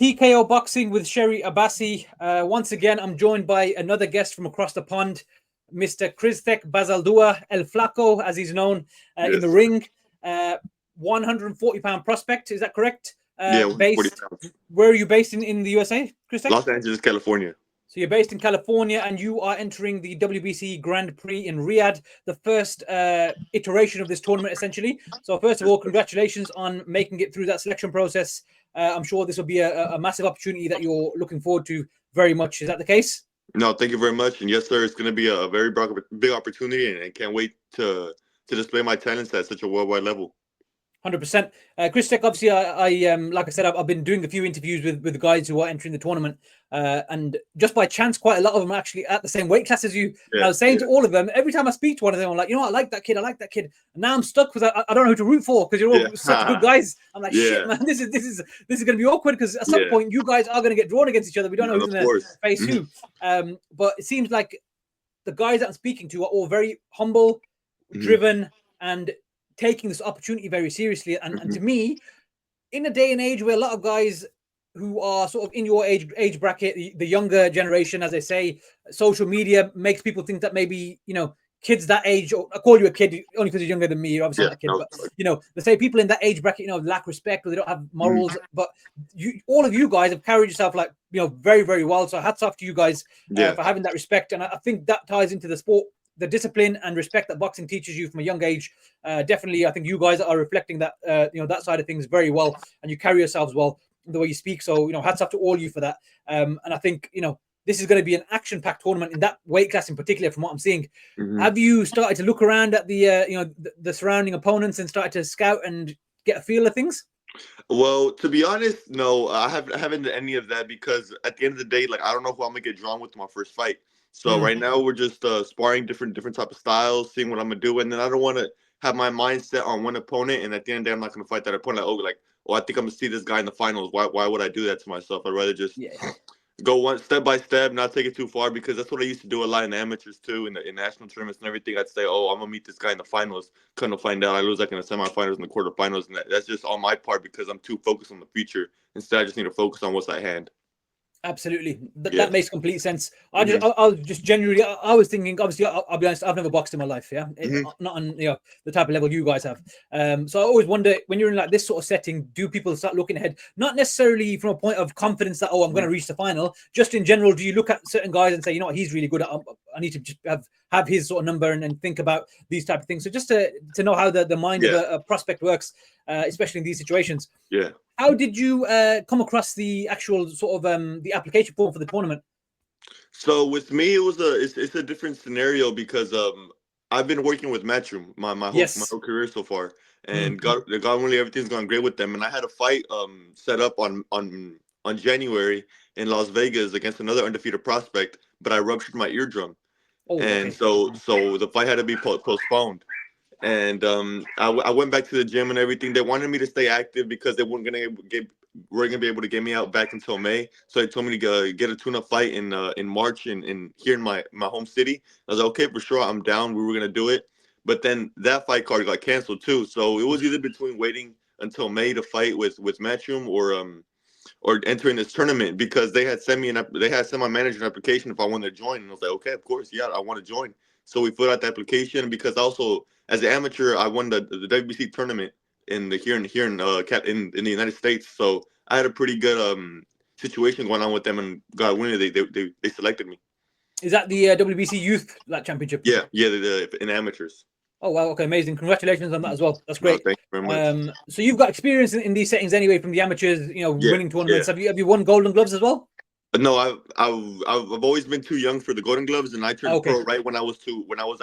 TKO Boxing with Sherry Abbasi. Once again, I'm joined by another guest from across the pond, Mr. Criztec Bazaldua, El Flaco, as he's known in the ring. 140-pound prospect, is that correct? Yeah, 140 pounds. Where are you based in the USA, Criztec? Los Angeles, California. So you're based in California, and you are entering the WBC Grand Prix in Riyadh, the first iteration of this tournament, essentially. So first of all, congratulations on making it through that selection process. I'm sure this will be a massive opportunity that you're looking forward to very much. Is that the case? No, thank you very much. And yes, sir, it's going to be a very big opportunity, and I can't wait to display my talents at such a worldwide level. 100%. Criztec, obviously, I like I said, I've been doing a few interviews with the guys who are entering the tournament, and just by chance, quite a lot of them are actually at the same weight class as you. And I was saying to all of them, every time I speak to one of them, I'm like, you know what, I like that kid. And now I'm stuck because I don't know who to root for, because you're all such good guys. I'm like, shit, man, this is going to be awkward, because at some point you guys are going to get drawn against each other. We don't know who's going to face who. But it seems like the guys that I'm speaking to are all very humble, driven, and taking this opportunity very seriously. And to me, in a day and age where a lot of guys who are sort of in your age bracket, the younger generation, as I say, social media makes people think that maybe, you know, kids that age, or I call you a kid only because you're younger than me, you're obviously not a kid, but you know, they say people in that age bracket, you know, lack respect, or they don't have morals. But all of you guys have carried yourself, like, you know, very, very well. So hats off to you guys for having that respect. And I think that ties into the sport, the discipline and respect that boxing teaches you from a young age. Definitely, I think you guys are reflecting that, you know, that side of things very well, and you carry yourselves well the way you speak. So, you know, hats off to all of you for that. And I think, you know, this is going to be an action-packed tournament in that weight class in particular, from what I'm seeing. Have you started to look around at the, you know, the surrounding opponents and started to scout and get a feel of things? Well, to be honest, no, I haven't done any of that, because at the end of the day, like, I don't know who I'm gonna get drawn with my first fight. So right now we're just sparring different type of styles, seeing what I'm gonna do, and then I don't want to have my mindset on one opponent, and at the end of the day, I'm not gonna fight that opponent. I think I'm gonna see this guy in the finals. Why would I do that to myself? I'd rather just go one step by step, not take it too far, because that's what I used to do a lot in the amateurs too, in national tournaments and everything. I'd say, oh, I'm gonna meet this guy in the finals. Couldn't find out I lose like in the semifinals and the quarterfinals, and that's just on my part, because I'm too focused on the future. Instead, I just need to focus on what's at hand. Absolutely, that makes complete sense. I was thinking, obviously, I'll be honest, I've never boxed in my life, not on, you know, the type of level you guys have. So I always wonder, when you're in like this sort of setting, do people start looking ahead, not necessarily from a point of confidence that, oh, I'm going to reach the final, just in general? Do you look at certain guys and say, you know what, he's really good, I need to just have his sort of number, and think about these type of things? So just to know how the mind of a prospect works, especially in these situations. How did you come across the actual sort of the application form for the tournament? So with me, it's a different scenario, because I've been working with Matchroom my whole career so far, and God really, everything's gone great with them. And I had a fight set up on January in Las Vegas against another undefeated prospect, but I ruptured my eardrum, so the fight had to be postponed. And I went back to the gym and everything. They wanted me to stay active because they weren't gonna be able to get me out back until May. So they told me to get a tune-up fight in March in here in my home city. I was like, okay, for sure, I'm down. We were gonna do it, but then that fight card got canceled too. So it was either between waiting until May to fight with Matchroom, or entering this tournament, because they had sent my manager an application if I wanted to join, and I was like, okay, of course, yeah, I want to join. So we filled out the application, because also as an amateur, I won the WBC tournament here in the United States. So I had a pretty good situation going on with them, and God willing, they selected me. Is that the WBC Youth Championship? Yeah, in amateurs. Oh wow, okay, amazing! Congratulations on that as well. That's great. Thank you very much. So you've got experience in these settings anyway, from the amateurs, you know, winning tournaments. Have you won Golden Gloves as well? No, I've always been too young for the Golden Gloves, and I turned pro right when I was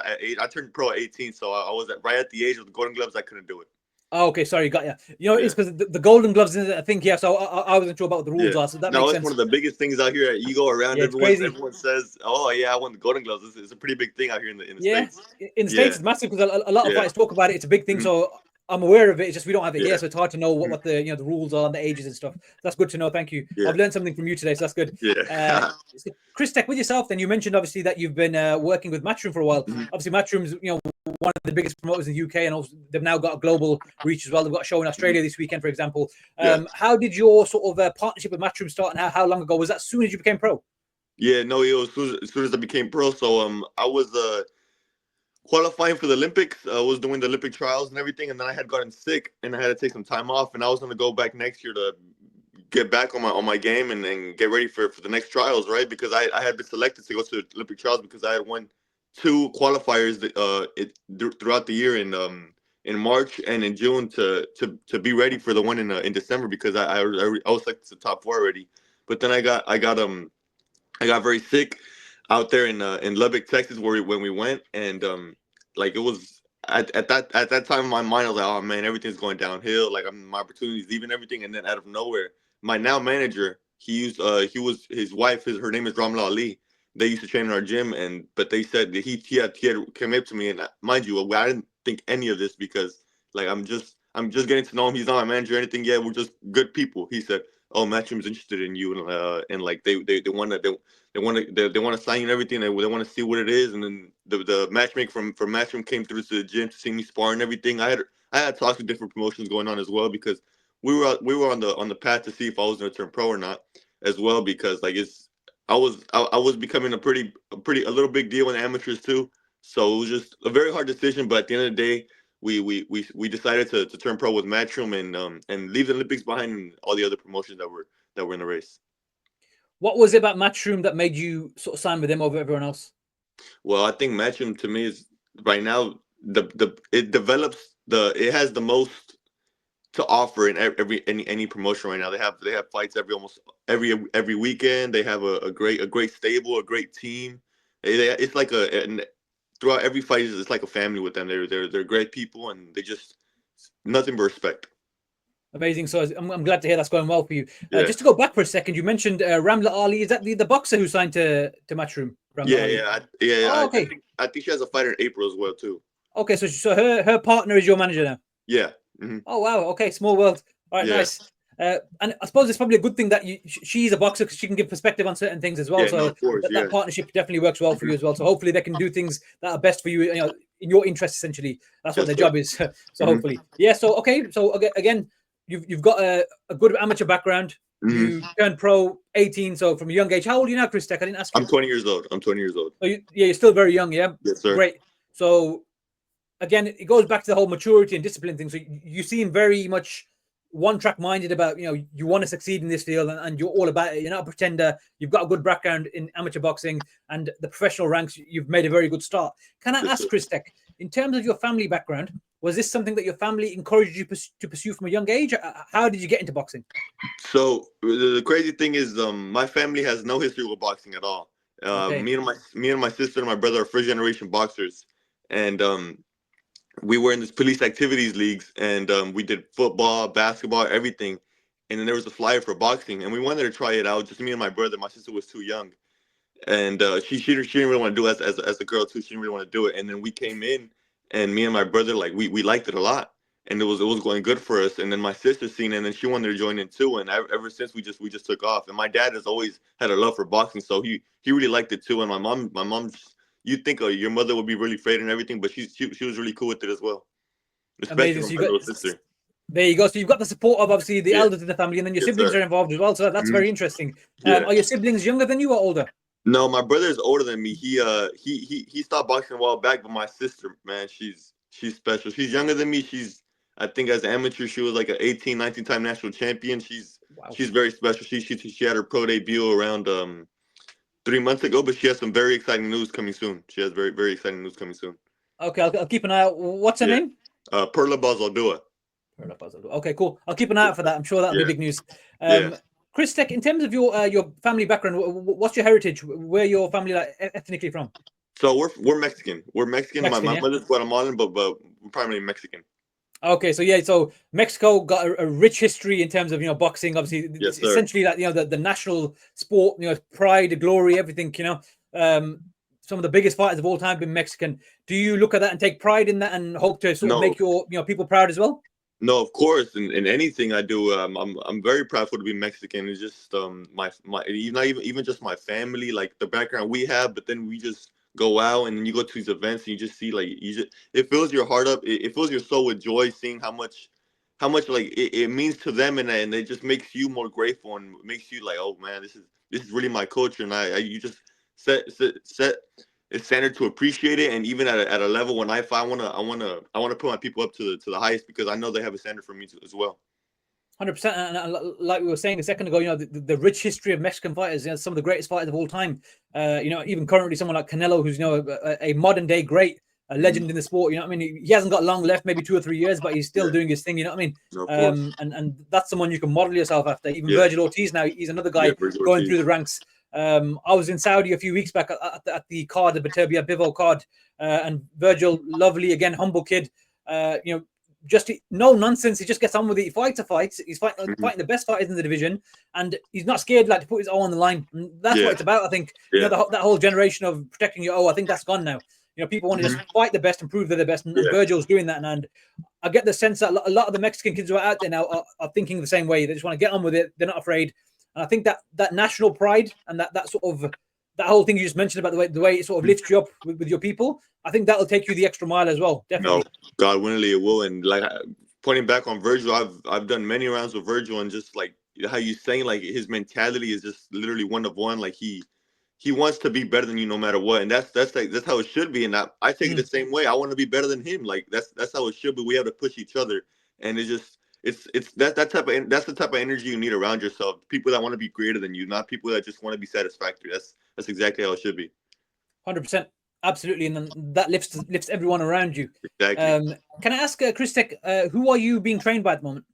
at 8. I turned pro at 18, so I was right at the age of the Golden Gloves. I couldn't do it. Oh, okay, sorry, got you. You know, it's because the Golden Gloves, I think, so I wasn't sure about what the rules are, so that makes sense. It's one of the biggest things out here. You go around, everyone says, "Oh yeah, I won the Golden Gloves." It's a pretty big thing out here in the States. In the States, it's massive, because a lot of fighters talk about it. It's a big thing, so I'm aware of it. It's just we don't have it here, so it's hard to know what the the rules are and the ages and stuff. That's good to know. Thank you. I've learned something from you today, so that's good. Criztec, with yourself, then you mentioned obviously that you've been working with Matchroom for a while. Obviously, Matchroom's one of the biggest promoters in the UK, and also they've now got a global reach as well. They've got a show in Australia this weekend, for example. How did your sort of partnership with Matchroom start, and how long ago was that? As soon as you became pro? Yeah, no, it was as soon as I became pro. So I was qualifying for the Olympics. I was doing the Olympic trials and everything, and then I had gotten sick, and I had to take some time off, and I was going to go back next year to get back on my game and get ready for the next trials, right? Because I had been selected to go to the Olympic trials because I had won 2 qualifiers throughout the year in March and in June to be ready for the one in December, because I was selected to the top 4 already. But then I got very sick out there in Lubbock, Texas, when we went, and like it was at that time in my mind, I was like, oh man, everything's going downhill. Like my opportunities leaving everything, and then out of nowhere, my now manager, his wife, her name is Ramla Ali. They used to train in our gym, but they said that he had came up to me, and mind you, I didn't think any of this because like I'm just getting to know him. He's not my manager or anything yet. We're just good people. He said, oh, Matchroom's interested in you, and like they want to sign you and everything. They want to see what it is, and then the matchmaker from Matchroom came through to the gym to see me spar and everything. I had talks with different promotions going on as well, because we were on the path to see if I was going to turn pro or not as well, because like I was becoming a little big deal in amateurs too. So it was just a very hard decision, but at the end of the day, we decided to turn pro with Matchroom and leave the Olympics behind and all the other promotions that were in the race. What was it about Matchroom that made you sort of sign with them over everyone else? Well, I think Matchroom to me is right now it has the most to offer in any promotion right now. They have fights almost every weekend. They have a great stable, a great team. It's like throughout every fight, it's like a family with them. They're great people, and they just nothing but respect. Amazing. So I'm glad to hear that's going well for you. Yeah. Just to go back for a second, you mentioned Ramla Ali. Is that the boxer who signed to Matchroom? Yeah. Okay. I think she has a fighter in April as well too. Okay, so her partner is your manager now. Yeah. Mm-hmm. Oh wow. Okay, small world. All right, Yeah. nice. And I suppose it's probably a good thing that she's a boxer, because she can give perspective on certain things as well. Yeah, so no, of course, that partnership definitely works well for you as well. So hopefully they can do things that are best for you, in your interest. Essentially, that's what their job is. So hopefully, yeah. So okay. So again, you've got a good amateur background. You turned pro 18, so from a young age. How old are you now, Criztec? I didn't ask you. I'm 20 years old. So you're still very young, yeah. Yes, sir. Great. So again, it goes back to the whole maturity and discipline thing. So you seem very much one-track minded about, you want to succeed in this field, and you're all about it. You're not a pretender. You've got a good background in amateur boxing and the professional ranks. You've made a very good start. Can I ask, Criztec, in terms of your family background, was this something that your family encouraged you to pursue from a young age? How did you get into boxing? So the crazy thing is, my family has no history with boxing at all. Okay. Me and my sister and my brother are first generation boxers, and we were in this police activities leagues, and we did football, basketball, everything. And then there was a flyer for boxing, and we wanted to try it out. Just me and my brother. My sister was too young, and she didn't really want to do it as a girl too. She didn't really want to do it. And then we came in, and me and my brother, like we liked it a lot, and it was going good for us. And then my sister seen it, and then she wanted to join in too. And ever since we just took off. And my dad has always had a love for boxing, so he really liked it too. And my mom. You'd think your mother would be really afraid and everything, but she was really cool with it as well. Especially from my little sister. There you go. So you've got the support of obviously the elders in the family, and then your siblings are involved as well. So that's very interesting. Are your siblings younger than you or older? No, my brother is older than me. He stopped boxing a while back, but my sister, man, she's special. She's younger than me. I think as an amateur, she was like an 18, 19 time national champion. She's very special. She had her pro debut around 3 months ago, but she has some very exciting news coming soon. She has very, very exciting news coming soon. Okay, I'll keep an eye out. What's her name? Perla Bazaldua. Okay, cool. I'll keep an eye out for that. I'm sure that'll be big news. Criztec, in terms of your family background, what's your heritage? Where your family ethnically from? So we're Mexican. We're Mexican. My mother's Guatemalan, but we're primarily Mexican. Okay, so Mexico got a rich history in terms of boxing. Obviously, yes, essentially like the national sport. Pride, glory, everything. Some of the biggest fighters of all time have been Mexican. Do you look at that and take pride in that, and hope to sort of make your people proud as well? No, of course. In anything I do, I'm very proud to be Mexican. It's just my even just my family, like the background we have, but then we just go out and you go to these events and you just see like it fills your heart up. It fills your soul with joy seeing how much like it means to them, and it just makes you more grateful and makes you like, oh man, this is really my culture, and you just set a standard to appreciate it, and even at a level when I want to put my people up to the highest because I know they have a standard for me as well. 100%. And like we were saying a second ago, the rich history of Mexican fighters, some of the greatest fighters of all time. Even currently someone like Canelo, who's a modern day great, a legend in the sport. I mean, he hasn't got long left, maybe 2 or 3 years, but he's still doing his thing. You know what I mean? And that's someone you can model yourself after. Even Vergil Ortiz now, he's another guy going through the ranks. I was in Saudi a few weeks back at the card, the Batavia Bivo card, and Vergil, lovely again, humble kid. Just no nonsense. He just gets on with it. He fights a fight. He's fighting the best fighters in the division, and he's not scared to put his all on the line. And that's what it's about. I think that whole generation of protecting your I think that's gone now. People want to just fight the best and prove they're the best, and Vergil's doing that. And I get the sense that a lot of the Mexican kids who are out there now are thinking the same way. They just want to get on with it. They're not afraid. And I think that national pride and that sort of that whole thing you just mentioned about the way it sort of lifts you up with your people, I think that'll take you the extra mile as well. Definitely. No, God willingly it will. And like pointing back on Vergil, I've done many rounds with Vergil, and just like how you saying, like his mentality is just literally one of one. Like he wants to be better than you no matter what, and that's how it should be. And I take it the same way. I want to be better than him. Like that's how it should be. We have to push each other, and it's the type of energy you need around yourself. People that want to be greater than you, not people that just want to be satisfactory. That's exactly how it should be. 100%, absolutely, and then that lifts everyone around you. Exactly. Can I ask, Criztec, who are you being trained by at the moment?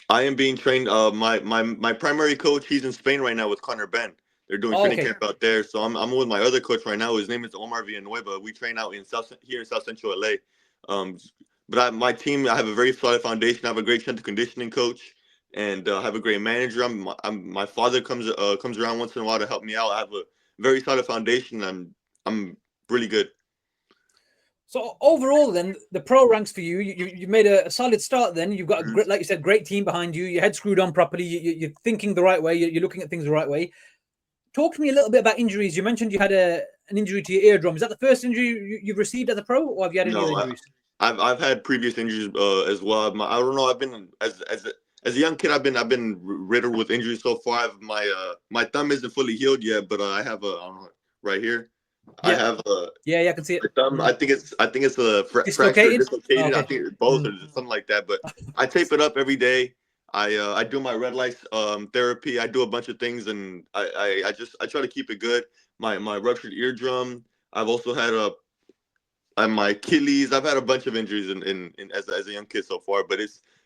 I am being trained. My primary coach, he's in Spain right now with Connor Ben. They're doing training camp out there. So I'm with my other coach right now. His name is Omar Villanueva. We train out here in South Central LA. But my team, I have a very solid foundation. I have a great strength and conditioning coach, and I have a great manager. My father comes around once in a while to help me out. I have a very solid foundation. I'm really good. So overall, then the pro ranks for you. You made a solid start. Then you've got a great, like you said, great team behind you. Your head screwed on properly. You're thinking the right way. You're looking at things the right way. Talk to me a little bit about injuries. You mentioned you had an injury to your eardrum. Is that the first injury you've received as a pro, or have you had any other injuries? I've had previous injuries as well. I don't know. I've been as a young kid. I've been riddled with injuries so far. My thumb isn't fully healed yet, but I have I don't know, right here. I have I can see it. Thumb, I think it's a dislocated. Dislocated. I think it's both or something like that. But I tape it up every day. I do my red light therapy. I do a bunch of things, and I try to keep it good. My ruptured eardrum. I've also had my Achilles. I've had a bunch of injuries in as a young kid so far. But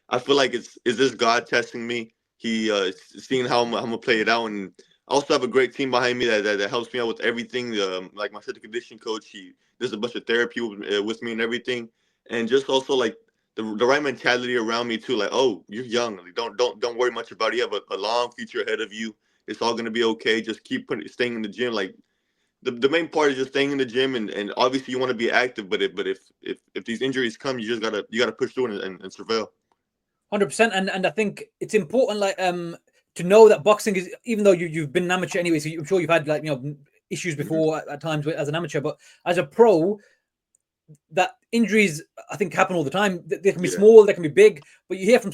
I feel like is this God testing me? He seeing how I'm gonna play it out, and I also have a great team behind me that helps me out with everything. Like my strength and conditioning coach, he does a bunch of therapy with me and everything, and just also like the right mentality around me too. Like, oh, you're young. Like, don't worry much about it. You have a long future ahead of you. It's all gonna be okay. Just keep staying in the gym. Like the main part is just staying in the gym, and obviously you want to be active. But if these injuries come, you gotta push through and surveil. 100%, and I think it's important, like to know that boxing is, even though you've been an amateur anyway, so I'm sure you've had issues before at times as an amateur, but as a pro, that injuries I think happen all the time. They can be small, they can be big, but you hear from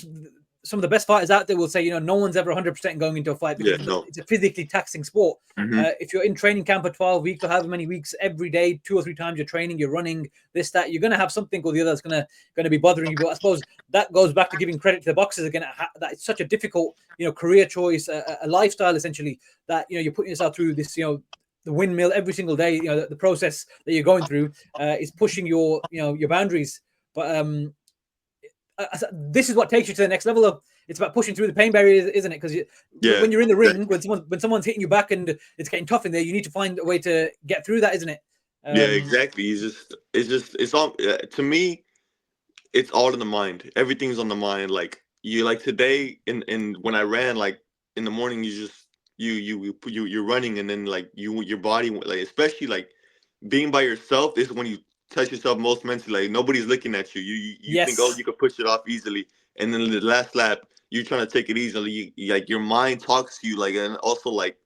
some of the best fighters out there will say, no one's ever 100% going into a fight because it's a physically taxing sport. If you're in training camp for 12 weeks or however many weeks, every day, 2 or 3 times you're training, you're running, this, that, you're going to have something or the other that's going to be bothering you. But I suppose that goes back to giving credit to the boxers again. That it's such a difficult, career choice, a lifestyle essentially, that, you're putting yourself through this, the windmill every single day. The process that you're going through is pushing your boundaries. But this is what takes you to the next level of. It's about pushing through the pain barrier, isn't it? Because when you're in the ring, when someone's hitting you back and it's getting tough in there, you need to find a way to get through that, isn't it? Yeah, exactly. It's all to me. It's all in the mind. Everything's on the mind. Like today, in when I ran, like in the morning, you're running, and then like your body, like especially like being by yourself is when you touch yourself most mentally. Like nobody's looking at you. You think, oh, you could push it off easily, and then the last lap you're trying to take it easily. Like your mind talks to you, like, and also like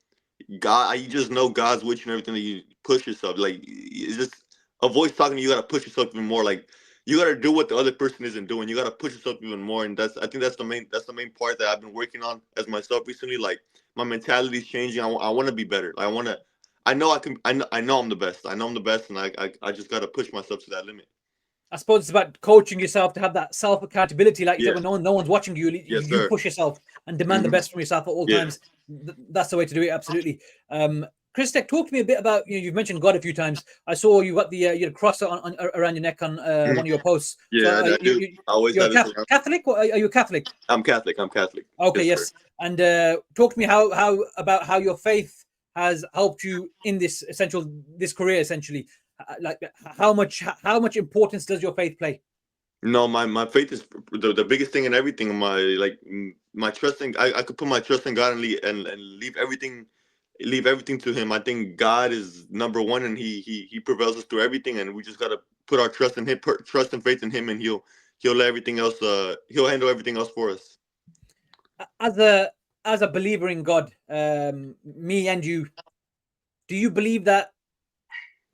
God, you just know God's with you and everything that you push yourself. Like it's just a voice talking to you. You gotta push yourself even more. Like you gotta do what the other person isn't doing. You gotta push yourself even more. And I think that's the main part that I've been working on as myself recently. Like my mentality is changing. I want to be better. I know I can. I know I'm the best. I know I'm the best, and I just gotta push myself to that limit. I suppose it's about coaching yourself to have that self accountability, like you said, Yeah. when no one's watching you, Yes, you sir. push yourself and demand the best from yourself at all Yeah. times. That's the way to do it. Absolutely. Criztec, talk to me a bit about, you've mentioned God a few times. I saw you got the you had a cross on around your neck on one of your posts. Yeah, So I do. I always you're have a this around. Catholic, or are you a Catholic? I'm Catholic. I'm Catholic. Okay, Yes, sir. yes. And talk to me how about how your faith has helped you in this career essentially. Like how much importance does your faith play? No, my faith is the biggest thing in everything. My trust in I could put my trust in God and leave everything to Him. I think God is number one, and He prevails us through everything, and we just gotta put our trust in Him, trust and faith in Him, and He'll let everything else. He'll handle everything else for us. As a believer in God, me and you, do you believe that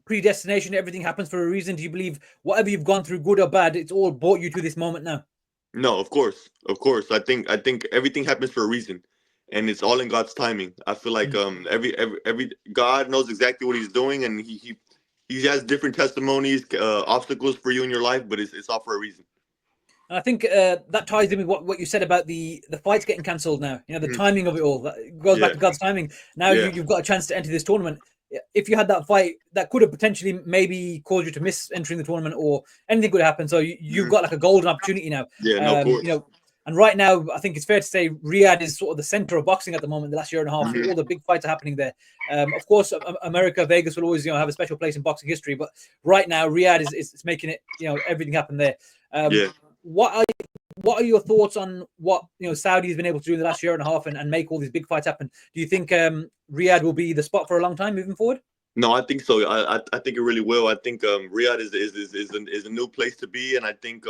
predestination, everything happens for a reason? Do you believe whatever you've gone through, good or bad, it's all brought you to this moment now? No, of course, of course. I think everything happens for a reason, and it's all in God's timing. I feel like every God knows exactly what He's doing, and he has different testimonies, obstacles for you in your life, but it's all for a reason. And I think that ties in with what you said about the fights getting cancelled now. You know, the timing of it all. That goes back to God's timing. Now you've got a chance to enter this tournament. If you had that fight, that could have potentially maybe caused you to miss entering the tournament, or anything could happen. So you've got like a golden opportunity now. Yeah, no, of course. You know, and right now, I think it's fair to say Riyadh is sort of the center of boxing at the moment. The last year and a half, all the big fights are happening there. Of course, America, Vegas will always have a special place in boxing history, but right now Riyadh is making it, everything happen there. What are your thoughts on what Saudi has been able to do in the last year and a half and make all these big fights happen? Do you think Riyadh will be the spot for a long time moving forward? No, I think so. I think it really will. I think Riyadh is a new place to be, and I think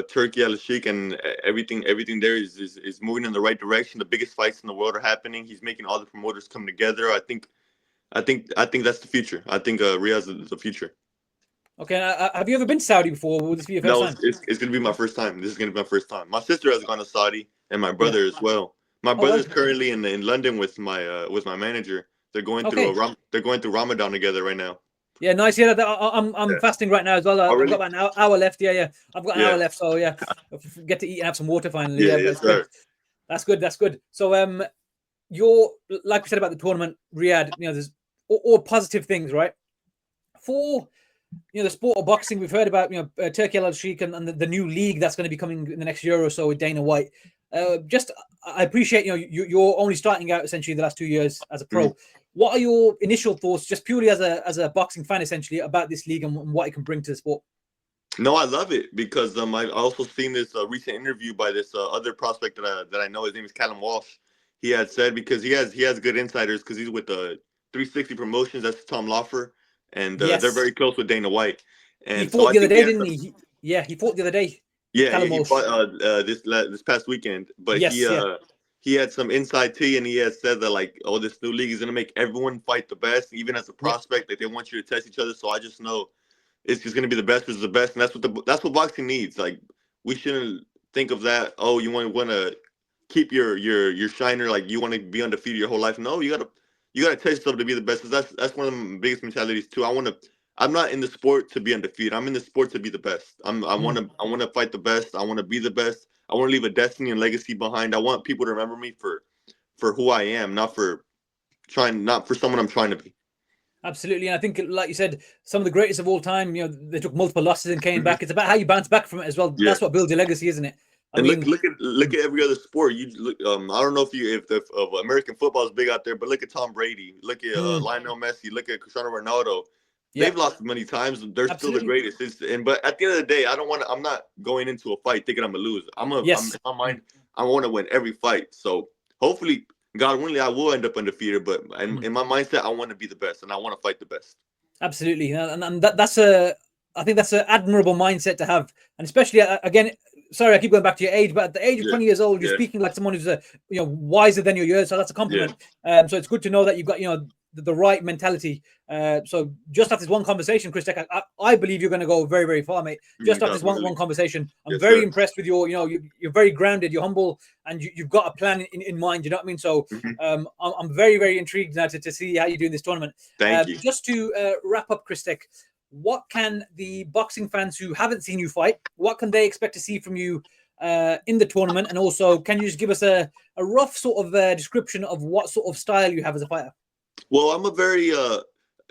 Turkey, Al Sheikh, and everything there is moving in the right direction. The biggest fights in the world are happening. He's making all the promoters come together. I think that's the future. I think Riyadh is the future. Okay, have you ever been to Saudi before? Will this be your first time? No, it's going to be my first time. This is going to be my first time. My sister has gone to Saudi, and my brother as well. My brother is currently in London with my manager. They're going through Ramadan together right now. Yeah, nice. Yeah, I'm fasting right now as well. I've got about an hour left. Yeah. I've got an hour left, so yeah, get to eat and have some water finally. Yeah, yes, sir. That's good. So you're, like we said about the tournament, Riyadh. There's all positive things, right? For the sport of boxing, we've heard about Turkey Al Sheikh and the new league that's going to be coming in the next year or so with Dana White. I appreciate you're only starting out essentially the last 2 years as a pro. What are your initial thoughts, just purely as a boxing fan, essentially, about this league and what it can bring to the sport? No, I love it because I also seen this recent interview by this other prospect that I know. His name is Callum Walsh. He had said, because he has good insiders because he's with the 360 Promotions. That's Tom Lawfer, and they're very close with Dana White. And he fought the other day, didn't he? He fought the other day. Yeah, he fought this past weekend, but he had some inside tea, and he had said that this new league is gonna make everyone fight the best, even as a prospect. Like they want you to test each other. So I just know it's just gonna be the best versus the best, and that's what boxing needs. Like we shouldn't think of that. Oh, you want to keep your shiner, like you want to be undefeated your whole life. No, you gotta test yourself to be the best. That's one of the biggest mentalities too. I'm not in the sport to be undefeated. I'm in the sport to be the best. I want to fight the best. I want to be the best. I want to leave a destiny and legacy behind. I want people to remember me for who I am, not for someone I'm trying to be. Absolutely, and I think, like you said, some of the greatest of all time, they took multiple losses and came back. It's about how you bounce back from it as well. Yeah. That's what builds your legacy, isn't it? I mean, look at every other sport. I don't know if American football is big out there, but look at Tom Brady. Look at Lionel Messi. Look at Cristiano Ronaldo. They've lost many times. They're still the greatest. But at the end of the day, I'm not going into a fight thinking I'm a loser. I'm in my mind, I want to win every fight. So hopefully, God willing, I will end up undefeated. But in my mindset, I want to be the best, and I want to fight the best. Absolutely, and I think that's an admirable mindset to have, and especially again, sorry, I keep going back to your age, but at the age of 20 years old, you're speaking like someone who's wiser than your years. So that's a compliment. So it's good to know that you've got the right mentality. So just after this one conversation, Criztec, I believe you're going to go very, very far, mate. Just after this one conversation, I'm very impressed with your, you're very grounded, you're humble, and you've got a plan in mind. You know what I mean? So I'm very, very intrigued now to see how you do in this tournament. Thank you. Just to wrap up, Criztec, what can the boxing fans who haven't seen you fight, what can they expect to see from you in the tournament? And also, can you just give us a rough sort of description of what sort of style you have as a fighter? Well, I'm a very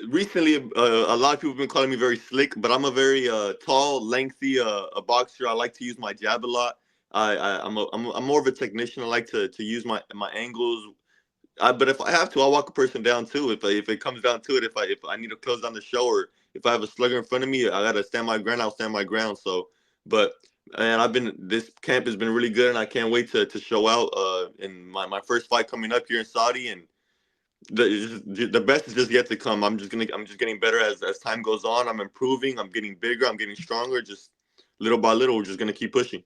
recently a lot of people have been calling me very slick, but I'm a very tall, lengthy a boxer. I like to use my jab a lot. I'm more of a technician. I like to use my angles. But if I have to, I'll walk a person down too. If it comes down to it, if I need to close down the show, or if I have a slugger in front of me, I gotta stand my ground. I'll stand my ground. So, but and this camp has been really good, and I can't wait to show out in my first fight coming up here in Saudi, and the best is just yet to come. I'm just getting better as time goes on. I'm improving. I'm getting bigger. I'm getting stronger. Just little by little, we're just gonna keep pushing.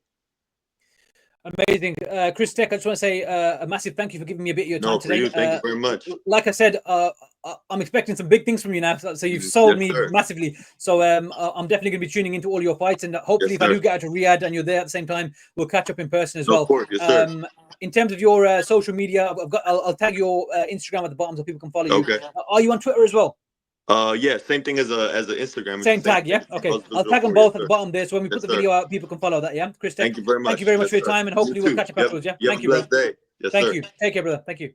Amazing. Criztec, I just want to say a massive thank you for giving me a bit of your time today. Thank you very much. Like I said, I'm expecting some big things from you now. So you've sold me massively. So I'm definitely going to be tuning into all your fights. And hopefully if I do get out to Riyadh and you're there at the same time, we'll catch up in person as well. Of course, yes, sir. In terms of your social media, I'll tag your Instagram at the bottom so people can follow you. Okay. Are you on Twitter as well? Yeah, same thing as an Instagram. Same tag, yeah. Okay, I'll tag them both at the bottom there, so when we put the video out, people can follow that. Yeah, Criztec. Thank you very much. Thank you very much for your time, and hopefully we'll catch up afterwards. Yeah. Thank you, brother. Thank you. Take care, brother. Thank you.